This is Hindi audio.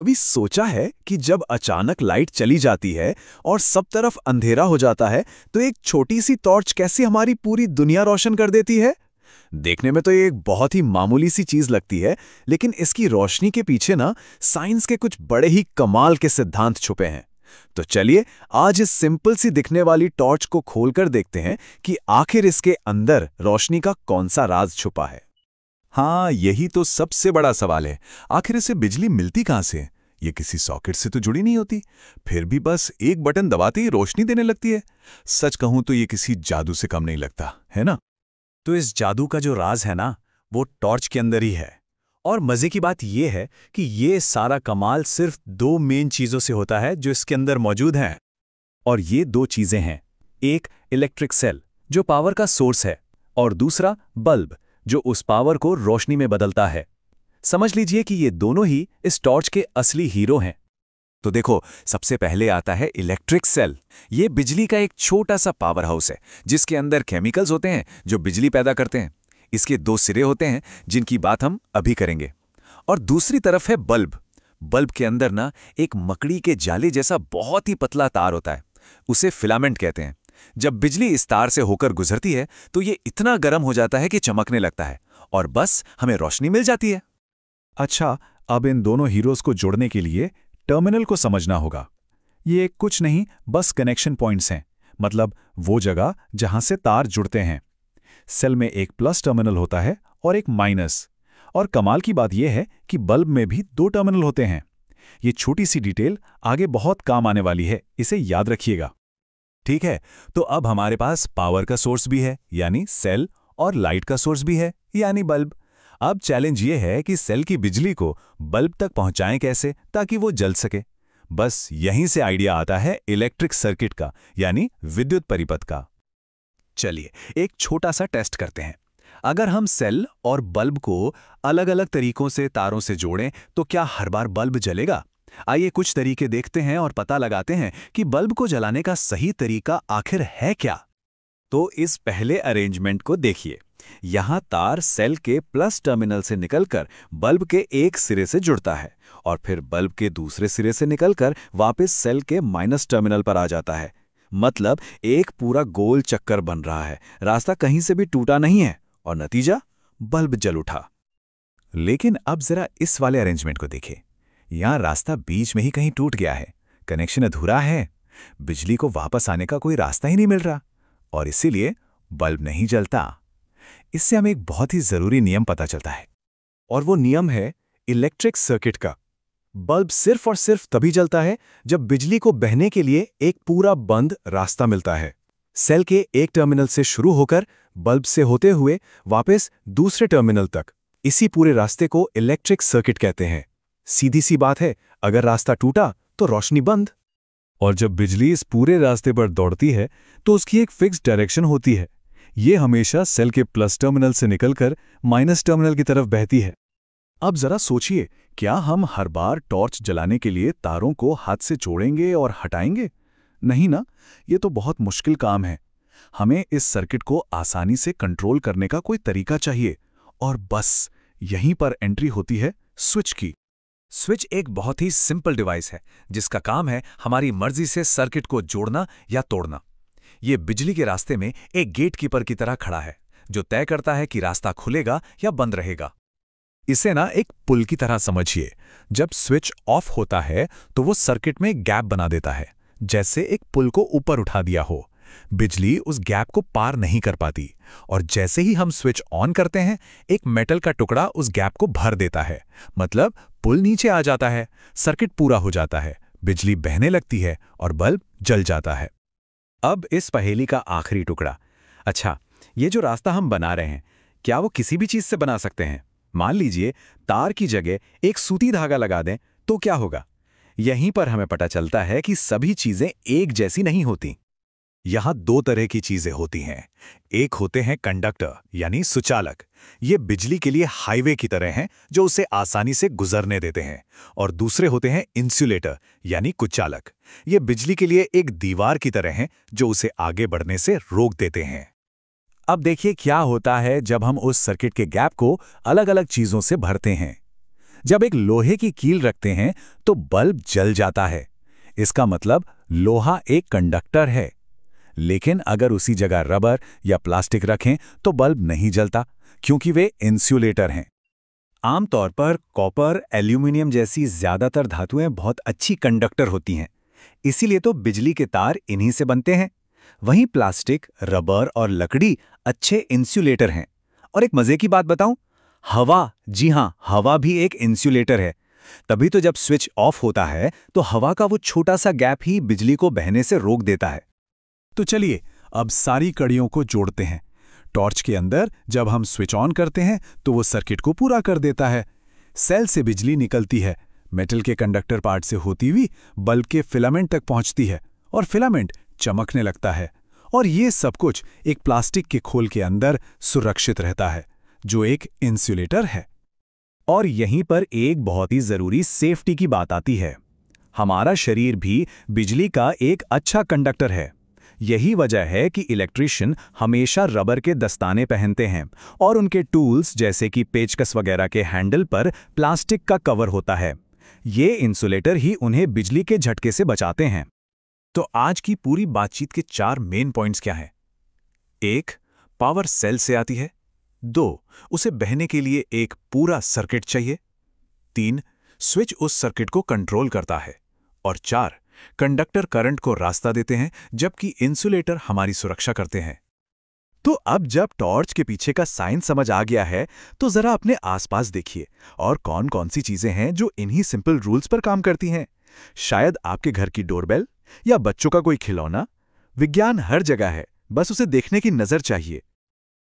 कभी सोचा है कि जब अचानक लाइट चली जाती है और सब तरफ अंधेरा हो जाता है तो एक छोटी सी टॉर्च कैसे हमारी पूरी दुनिया रोशन कर देती है? देखने में तो ये एक बहुत ही मामूली सी चीज लगती है, लेकिन इसकी रोशनी के पीछे ना साइंस के कुछ बड़े ही कमाल के सिद्धांत छुपे हैं। तो चलिए आज इस सिंपल सी दिखने वाली टॉर्च को खोलकर देखते हैं कि आखिर इसके अंदर रोशनी का कौन सा राज छुपा है। हाँ, यही तो सबसे बड़ा सवाल है। आखिर इसे बिजली मिलती कहाँ से? ये किसी सॉकेट से तो जुड़ी नहीं होती, फिर भी बस एक बटन दबाते ही रोशनी देने लगती है। सच कहूं तो ये किसी जादू से कम नहीं लगता, है ना? तो इस जादू का जो राज है ना, वो टॉर्च के अंदर ही है। और मजे की बात यह है कि ये सारा कमाल सिर्फ दो मेन चीजों से होता है जो इसके अंदर मौजूद हैं। और ये दो चीजें हैं, एक इलेक्ट्रिक सेल जो पावर का सोर्स है, और दूसरा बल्ब जो उस पावर को रोशनी में बदलता है। समझ लीजिए कि ये दोनों ही इस टॉर्च के असली हीरो हैं। तो देखो, सबसे पहले आता है इलेक्ट्रिक सेल। ये बिजली का एक छोटा सा पावर हाउस है जिसके अंदर केमिकल्स होते हैं जो बिजली पैदा करते हैं। इसके दो सिरे होते हैं जिनकी बात हम अभी करेंगे। और दूसरी तरफ है बल्ब। बल्ब के अंदर ना एक मकड़ी के जाले जैसा बहुत ही पतला तार होता है, उसे फिलामेंट कहते हैं। जब बिजली इस तार से होकर गुजरती है तो ये इतना गर्म हो जाता है कि चमकने लगता है, और बस हमें रोशनी मिल जाती है। अच्छा, अब इन दोनों हीरोज को जोड़ने के लिए टर्मिनल को समझना होगा। ये कुछ नहीं, बस कनेक्शन पॉइंट्स हैं, मतलब वो जगह जहां से तार जुड़ते हैं। सेल में एक प्लस टर्मिनल होता है और एक माइनस। और कमाल की बात यह है कि बल्ब में भी दो टर्मिनल होते हैं। ये छोटी सी डिटेल आगे बहुत काम आने वाली है, इसे याद रखिएगा। ठीक है, तो अब हमारे पास पावर का सोर्स भी है यानी सेल, और लाइट का सोर्स भी है यानी बल्ब। अब चैलेंज ये है कि सेल की बिजली को बल्ब तक पहुंचाएं कैसे ताकि वो जल सके। बस यहीं से आइडिया आता है इलेक्ट्रिक सर्किट का, यानी विद्युत परिपथ का। चलिए एक छोटा सा टेस्ट करते हैं। अगर हम सेल और बल्ब को अलग अलग तरीकों से तारों से जोड़ें तो क्या हर बार बल्ब जलेगा? आइए कुछ तरीके देखते हैं और पता लगाते हैं कि बल्ब को जलाने का सही तरीका आखिर है क्या। तो इस पहले अरेंजमेंट को देखिए। यहाँ तार सेल के प्लस टर्मिनल से निकलकर बल्ब के एक सिरे से जुड़ता है और फिर बल्ब के दूसरे सिरे से निकलकर वापस सेल के माइनस टर्मिनल पर आ जाता है। मतलब एक पूरा गोल चक्कर बन रहा है, रास्ता कहीं से भी टूटा नहीं है और नतीजा बल्ब जल उठा। लेकिन अब जरा इस वाले अरेंजमेंट को देखिए। यहां रास्ता बीच में ही कहीं टूट गया है, कनेक्शन अधूरा है, बिजली को वापस आने का कोई रास्ता ही नहीं मिल रहा, और इसीलिए बल्ब नहीं जलता। इससे हमें एक बहुत ही जरूरी नियम पता चलता है, और वो नियम है इलेक्ट्रिक सर्किट का। बल्ब सिर्फ और सिर्फ तभी जलता है जब बिजली को बहने के लिए एक पूरा बंद रास्ता मिलता है। सेल के एक टर्मिनल से शुरू होकर बल्ब से होते हुए वापस दूसरे टर्मिनल तक, इसी पूरे रास्ते को इलेक्ट्रिक सर्किट कहते हैं। सीधी सी बात है, अगर रास्ता टूटा तो रोशनी बंद। और जब बिजली इस पूरे रास्ते पर दौड़ती है तो उसकी एक फिक्स डायरेक्शन होती है। ये हमेशा सेल के प्लस टर्मिनल से निकलकर माइनस टर्मिनल की तरफ बहती है। अब जरा सोचिए, क्या हम हर बार टॉर्च जलाने के लिए तारों को हाथ से जोड़ेंगे और हटाएंगे? नहीं ना, ये तो बहुत मुश्किल काम है। हमें इस सर्किट को आसानी से कंट्रोल करने का कोई तरीका चाहिए, और बस यहीं पर एंट्री होती है स्विच की। स्विच एक बहुत ही सिंपल डिवाइस है जिसका काम है हमारी मर्जी से सर्किट को जोड़ना या तोड़ना। ये बिजली के रास्ते में एक गेटकीपर की तरह खड़ा है जो तय करता है कि रास्ता खुलेगा या बंद रहेगा। इसे ना एक पुल की तरह समझिए। जब स्विच ऑफ होता है तो वो सर्किट में गैप बना देता है, जैसे एक पुल को ऊपर उठा दिया हो। बिजली उस गैप को पार नहीं कर पाती, और जैसे ही हम स्विच ऑन करते हैं एक मेटल का टुकड़ा उस गैप को भर देता है। मतलब पुल नीचे आ जाता है, सर्किट पूरा हो जाता है, बिजली बहने लगती है और बल्ब जल जाता है। अब इस पहेली का आखिरी टुकड़ा। अच्छा, ये जो रास्ता हम बना रहे हैं, क्या वो किसी भी चीज से बना सकते हैं? मान लीजिए तार की जगह एक सूती धागा लगा दें तो क्या होगा? यहीं पर हमें पता चलता है कि सभी चीजें एक जैसी नहीं होती। यहां दो तरह की चीजें होती हैं। एक होते हैं कंडक्टर यानी सुचालक। ये बिजली के लिए हाईवे की तरह हैं जो उसे आसानी से गुजरने देते हैं। और दूसरे होते हैं इंसुलेटर यानी कुचालक। ये बिजली के लिए एक दीवार की तरह हैं जो उसे आगे बढ़ने से रोक देते हैं। अब देखिए क्या होता है जब हम उस सर्किट के गैप को अलग अलग चीजों से भरते हैं। जब एक लोहे की कील रखते हैं तो बल्ब जल जाता है। इसका मतलब लोहा एक कंडक्टर है। लेकिन अगर उसी जगह रबर या प्लास्टिक रखें तो बल्ब नहीं जलता, क्योंकि वे इंसुलेटर हैं। आमतौर पर कॉपर, एल्यूमिनियम जैसी ज्यादातर धातुएं बहुत अच्छी कंडक्टर होती हैं, इसीलिए तो बिजली के तार इन्हीं से बनते हैं। वहीं प्लास्टिक, रबर और लकड़ी अच्छे इंसुलेटर हैं। और एक मजे की बात बताऊं, हवा, जी हां, हवा भी एक इंसुलेटर है। तभी तो जब स्विच ऑफ होता है तो हवा का वो छोटा सा गैप ही बिजली को बहने से रोक देता है। तो चलिए अब सारी कड़ियों को जोड़ते हैं। टॉर्च के अंदर जब हम स्विच ऑन करते हैं तो वो सर्किट को पूरा कर देता है। सेल से बिजली निकलती है, मेटल के कंडक्टर पार्ट से होती हुई बल्ब के फिलामेंट तक पहुंचती है और फिलामेंट चमकने लगता है। और ये सब कुछ एक प्लास्टिक के खोल के अंदर सुरक्षित रहता है, जो एक इंसुलेटर है। और यहीं पर एक बहुत ही जरूरी सेफ्टी की बात आती है। हमारा शरीर भी बिजली का एक अच्छा कंडक्टर है। यही वजह है कि इलेक्ट्रिशियन हमेशा रबर के दस्ताने पहनते हैं और उनके टूल्स जैसे कि पेचकस वगैरह के हैंडल पर प्लास्टिक का कवर होता है। ये इंसुलेटर ही उन्हें बिजली के झटके से बचाते हैं। तो आज की पूरी बातचीत के 4 मेन पॉइंट्स क्या हैं? 1. पावर सेल से आती है। 2. उसे बहने के लिए एक पूरा सर्किट चाहिए। 3. स्विच उस सर्किट को कंट्रोल करता है। और 4. कंडक्टर करंट को रास्ता देते हैं, जबकि इंसुलेटर हमारी सुरक्षा करते हैं। तो अब जब टॉर्च के पीछे का साइंस समझ आ गया है, तो जरा अपने आसपास देखिए और कौन कौन सी चीजें हैं जो इन्हीं सिंपल रूल्स पर काम करती हैं। शायद आपके घर की डोरबेल या बच्चों का कोई खिलौना। विज्ञान हर जगह है, बस उसे देखने की नजर चाहिए।